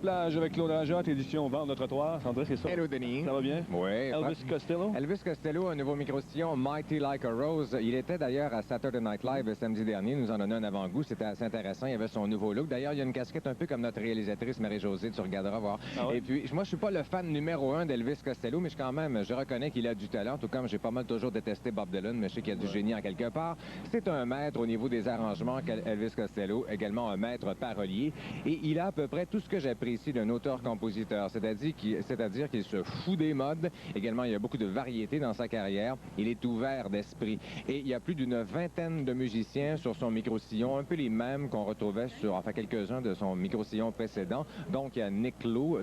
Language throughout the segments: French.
plage avec Claude Rajotte, édition Vendre de trottoir. Sandra, c'est ça? Hello, Denis. Ça va bien? Oui. Elvis Costello? Elvis Costello, un nouveau micro-sillon, Mighty Like a Rose. Il était d'ailleurs à Saturday Night Live samedi dernier. Nous en donnons un avant-goût. C'était assez intéressant. Il avait son nouveau look. D'ailleurs, il y a une casquette un peu comme notre réalisatrice Marie-Josée. Tu regarderas voir. Ah ouais? Et puis, moi, je suis pas le fan numéro 1 d'Elvis Costello, mais je reconnais qu'il a du talent. Tout comme j'ai pas mal toujours détesté Bob Dylan, mais je sais qu'il y a du génie en quelque part. C'est un maître au niveau des arrangements qu'Elvis Costello, également un maître parolier. Et il a à peu près tout ce que j'apprécie d'un auteur-compositeur, c'est-à-dire qu'il se fout des modes. Également, il y a beaucoup de variété dans sa carrière. Il est ouvert d'esprit. Et il y a plus d'une vingtaine de musiciens sur son micro-sillon, un peu les mêmes qu'on retrouvait quelques-uns de son micro-sillon précédent. Donc, il y a Nick Lowe,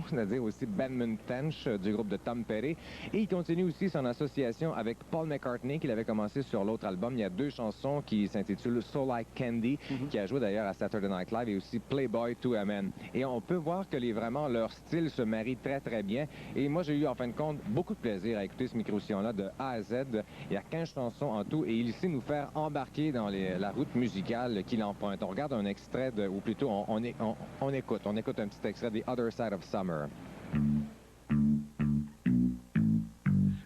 c'est-à-dire aussi Ben Tench du groupe de Tom Petty. Et il continue aussi son association avec Paul McCartney, qu'il avait commencé sur l'autre album. Il y a 2 chansons qui s'intitulent So Like Candy, qui a joué d'ailleurs à Saturday Night Live, et aussi Playboy 2MN. Et on peut voir que vraiment leur style se marie très, très bien. Et moi, j'ai eu, en fin de compte, beaucoup de plaisir à écouter ce micro-sillon-là de A à Z. Il y a 15 chansons en tout, et il sait nous faire embarquer dans la route musicale qu'il emprunte. On regarde un extrait, ou plutôt, on écoute un petit extrait de The Other Side of Summer.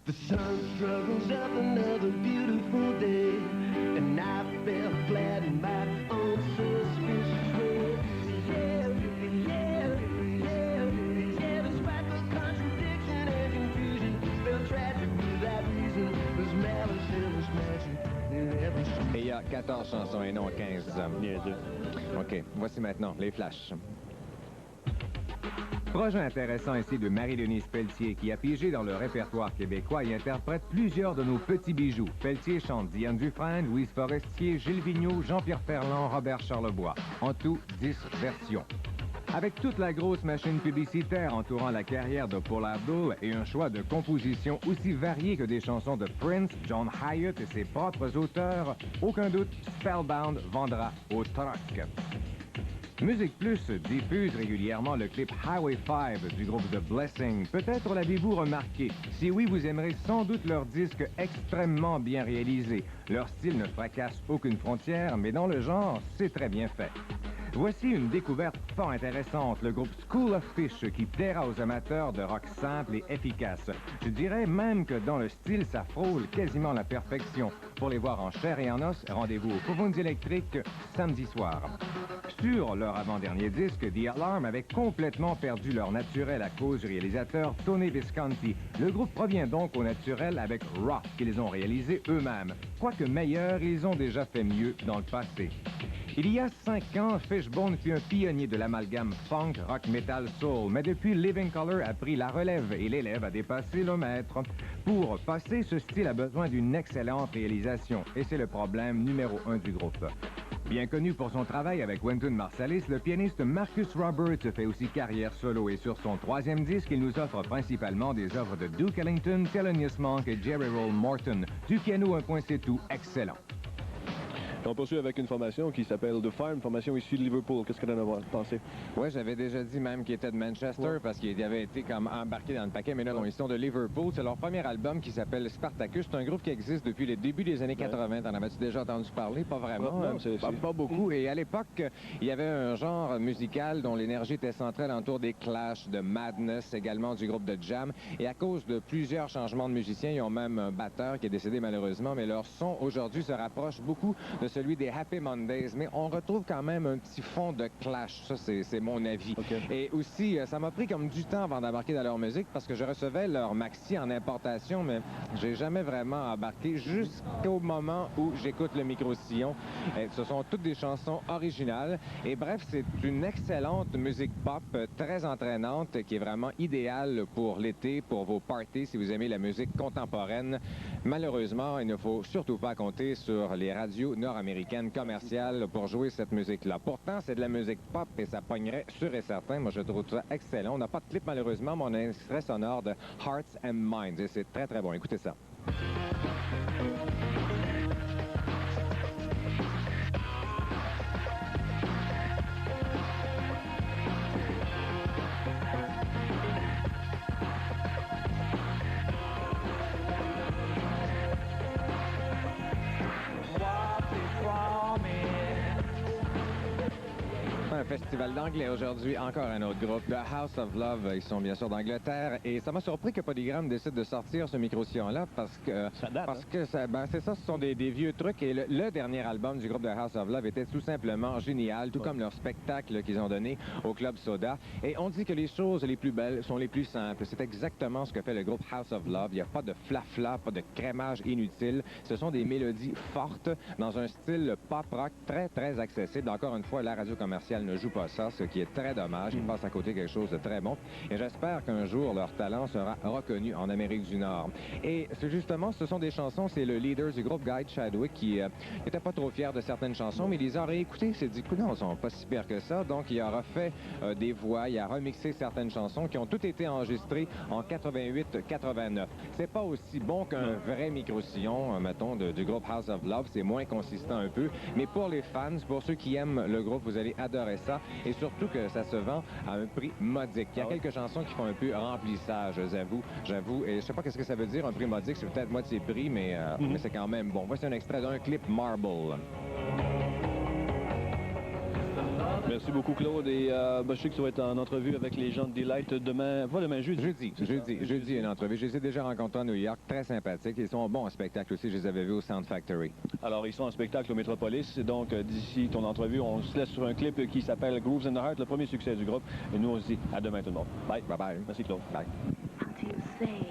The sun struggles up another beautiful day, and I felt glad in my own suspicious way. Yeah, despite the contradiction and confusion, felt tragic without reason. There's malice in this magic in every street. Et il y a 14 chansons et non 15. Bien sûr. OK, voici maintenant les flashs. Projet intéressant ici de Marie-Denise Pelletier, qui a pigé dans le répertoire québécois et interprète plusieurs de nos petits bijoux. Pelletier chante Diane Dufresne, Louise Forestier, Gilles Vigneault, Jean-Pierre Ferland, Robert Charlebois. En tout, 10 versions. Avec toute la grosse machine publicitaire entourant la carrière de Paul Abdul et un choix de compositions aussi varié que des chansons de Prince, John Hyatt et ses propres auteurs, aucun doute, Spellbound vendra au troc. Musique Plus diffuse régulièrement le clip Highway 5 du groupe The Blessing. Peut-être l'avez-vous remarqué. Si oui, vous aimerez sans doute leur disque extrêmement bien réalisé. Leur style ne fracasse aucune frontière, mais dans le genre, c'est très bien fait. Voici une découverte fort intéressante, le groupe School of Fish, qui plaira aux amateurs de rock simple et efficace. Je dirais même que dans le style, ça frôle quasiment la perfection. Pour les voir en chair et en os, rendez-vous au Faubourg électrique samedi soir. Sur leur avant-dernier disque, The Alarm avait complètement perdu leur naturel à cause du réalisateur Tony Visconti. Le groupe provient donc au naturel avec Rock, qu'ils ont réalisé eux-mêmes. Quoique meilleurs, ils ont déjà fait mieux dans le passé. Il y a 5 ans, Fishbone fut un pionnier de l'amalgame funk, rock, metal, soul, mais depuis, Living Colour a pris la relève et l'élève a dépassé le maître. Pour passer, ce style a besoin d'une excellente réalisation, et c'est le problème numéro 1 du groupe. Bien connu pour son travail avec Wynton Marsalis, le pianiste Marcus Roberts fait aussi carrière solo, et sur son 3e disque, il nous offre principalement des œuvres de Duke Ellington, Thelonious Monk et Jerry Roll Morton. Du piano, un point c'est tout, excellent. On poursuit avec une formation qui s'appelle The Fire, une formation issue de Liverpool. Qu'est-ce que tu en as pensé? Oui, j'avais déjà dit même qu'il était de Manchester parce qu'il avait été comme embarqué dans le paquet, mais là, non, ils sont de Liverpool. C'est leur premier album qui s'appelle Spartacus. C'est un groupe qui existe depuis le début des années 80. T'en avais-tu déjà entendu parler? Pas vraiment. Non, pas beaucoup. Et à l'époque, il y avait un genre musical dont l'énergie était centrale autour des Clash, de Madness, également du groupe de Jam. Et à cause de plusieurs changements de musiciens, ils ont même un batteur qui est décédé malheureusement, mais leur son aujourd'hui se rapproche beaucoup de celui des Happy Mondays, mais on retrouve quand même un petit fond de Clash. Ça, c'est mon avis. Okay. Et aussi, ça m'a pris comme du temps avant d'embarquer dans leur musique parce que je recevais leur maxi en importation, mais j'ai jamais vraiment embarqué jusqu'au moment où j'écoute le micro-sillon. Ce sont toutes des chansons originales. Et bref, c'est une excellente musique pop, très entraînante, qui est vraiment idéale pour l'été, pour vos parties, si vous aimez la musique contemporaine. Malheureusement, il ne faut surtout pas compter sur les radios nord-américaines commerciales pour jouer cette musique-là. Pourtant, c'est de la musique pop et ça pognerait sûr et certain. Moi, je trouve ça excellent. On n'a pas de clip, malheureusement, mais on a un extrait sonore de Hearts and Minds et c'est très, très bon. Écoutez ça. festival d'anglais aujourd'hui. Encore un autre groupe, The House of Love. Ils sont bien sûr d'Angleterre. Et ça m'a surpris que Polygram décide de sortir ce micro-sillon-là parce que... Ça date, parce que c'est ça, ce sont des vieux trucs. Et le dernier album du groupe The House of Love était tout simplement génial, tout comme leur spectacle qu'ils ont donné au Club Soda. Et on dit que les choses les plus belles sont les plus simples. C'est exactement ce que fait le groupe House of Love. Il n'y a pas de flafla, pas de crémage inutile. Ce sont des mélodies fortes dans un style pop-rock très, très accessible. Encore une fois, la radio commerciale ne joue pas ça, ce qui est très dommage. Ils passent à côté quelque chose de très bon. Et j'espère qu'un jour, leur talent sera reconnu en Amérique du Nord. Et c'est justement, ce sont des chansons, c'est le leader du groupe, Guy Chadwick, qui n'était pas trop fier de certaines chansons, mais il les a réécoutées. Il s'est dit, écoute, non, ils sont pas si pires que ça. Donc, il a refait des voix, il a remixé certaines chansons qui ont toutes été enregistrées en 88-89. C'est pas aussi bon qu'un vrai micro-sillon, mettons, du groupe House of Love. C'est moins consistant un peu. Mais pour les fans, pour ceux qui aiment le groupe, vous allez adorer ça. Et surtout que ça se vend à un prix modique. Il y a quelques chansons qui font un peu remplissage, j'avoue. Et je sais pas qu'est-ce que ça veut dire, un prix modique. C'est peut-être moitié prix, mais c'est quand même bon. Voici un extrait d'un clip Marble. Merci beaucoup, Claude. Et je sais que tu vas être en entrevue avec les gens de Delight demain, pas demain, jeudi. Jeudi, une entrevue. Je les ai déjà rencontrés à New York, très sympathiques. Ils sont bons en spectacle aussi. Je les avais vus au Sound Factory. Alors, ils sont en spectacle au Metropolis. Donc, d'ici ton entrevue, on se laisse sur un clip qui s'appelle Grooves in the Heart, le premier succès du groupe. Et nous, on se dit à demain, tout le monde. Bye. Bye-bye. Merci, Claude. Bye. To say